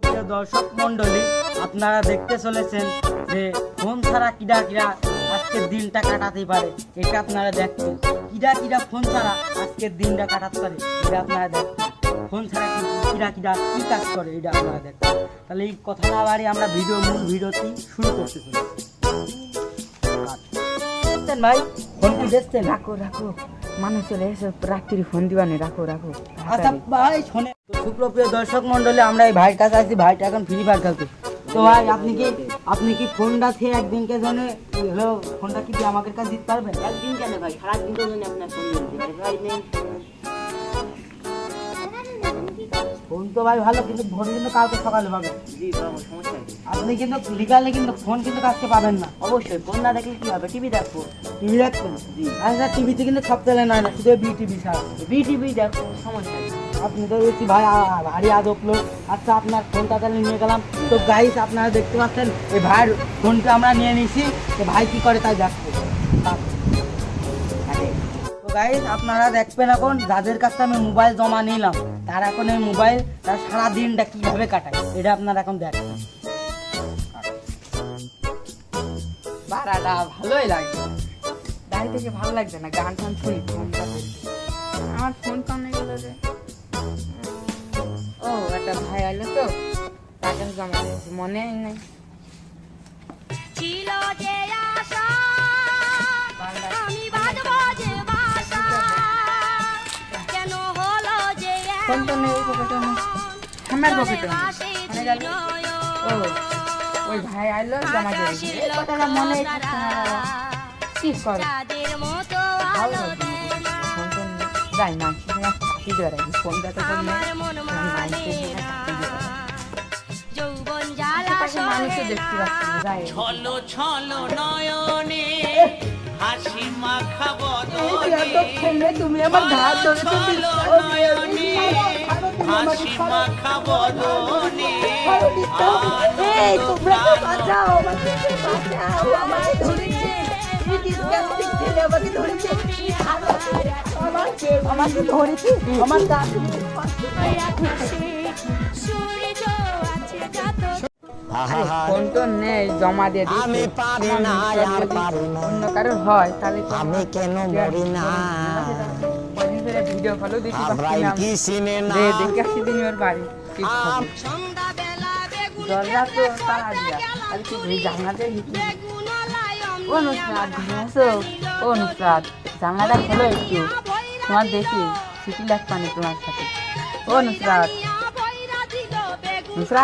প্রিয় দর্শক মন্ডলী, আপনারা দেখতে চলেছেন যে ফোন ছাড়া কিরা কিরা আজকের দিনটা কাটাতে পারে। এটা আপনারা দেখবেন, কিরা কিরা ফোন ছাড়া আজকের দিনটা কাটাতে পারে। এটা আপনারা দেখবেন, ফোন ছাড়া কিরা কিরা কি কাজ করে এটা আপনারা দেখবেন। তাহলে এই কথা না বাড়ি আমরা মূল ভিডিওটি শুরু করতে চলেছি। ভাই ফোন কি দেখছেন? রাখো রাখো, মানুষ চলে এসে রাত্রি ফোন দিবানি, রাখো রাখো। আচ্ছা ভাই শোনে, সুপ্রিয় দর্শক মন্ডলী, আমরা এই ভাইয়ের কাছে আসছি। ভাইটা এখন ফ্রি ফায়ার খেলতে। তো ভাই আপনি কি ফোনটা থেকে একদিনকে জন্য হলো ফোনটা কি আমাকে কাছে দিতে পারবেন? একদিন কেন ভাই, সারাদিন তো জন্য আপনার ফোন দিতে পারি ভাই। নেই ফোন তো ভাই ভালো, কিন্তু ফোন কিন্তু কালকে সকালে পাবেন। জি বাবা, সমস্যা নেই। আপনি কিন্তু লিগালে কিন্তু ফোন কিন্তু কাজকে পাবেন না। অবশ্যই ফোন না দেখলে কি হবে, টিভি দেখবো। টিভি দেখবেন? জি। আচ্ছা টিভিতে কিন্তু সব চ্যানেল নয় না, শুধু বিটিভি ছাড়া। বিটিভি দেখবো, সমস্যা নেই। আপনি তো দেখছি ভাই ভারী আদক লোক। আচ্ছা আপনার ফোনটা তাহলে নিয়ে গেলাম। তো গাইস আপনারা দেখতে পাচ্ছেন এই ভাইয়ের ফোনটা আমরা নিয়ে নিয়েছি। তো ভাই কি করে তাই দেখবো। তো গাইস আপনারা দেখবেন এখন যাদের কাছে আমি মোবাইল জমা নিলাম, তার এখন এই মোবাইল তার সারা দিনটা কিভাবে কাটায় এটা আপনারা এখন দেখবেন। ভাড়াটা ভালোই লাগছে, গাড়ি থেকে ভালো লাগছে না, গান টান শুনি ফোনটা। আমার ফোন কামনে গেল যে, ও একটা ভাই আইলো তো, টাকা জমা দিয়েছি, মনে নেই। ছিল যে আশা আমি বাজবো যে বাসা, কেন হলো যে ফোন তো নেই পকেটে, আমার পকেটে গেল। ও ওই ভাই আইলো জমা দিয়েছি, কথাটা মনে কি করে ভালো লাগছে না। ফোন তো যাই না, কাটি দেওয়ার আগে ফোনটা তো যৌবন মানুষও দেখতে পাচ্ছি না, যাই ছলো ছলো নয়নে হাসি মাখা বদনে তুমি আমার ঘাট ধরে তো নয়নে হাসি মাখা বদনে আমাকে ধরেছি আমার ফোন তো নেই, জমা দিয়ে দিচ্ছি। আমি পারি না, আর পারি না। অন্য কারোর হয় তাহলে আমি কেন মরি না? ভিডিও কলও দেখি আব্রাহিম কি চিনে না? দেখে আসি দিন ওর বাড়ি কি খবর। দরজা তো তালা দিয়া, তাহলে কি এই জানলাতে ও নুসরাত ঘুমাইছো? ও নুসরাত জানলাটা খোলো একটু, তোমার দেখি সিটি লাগবে তোমার সাথে। ও নুসরাত, নুসরাত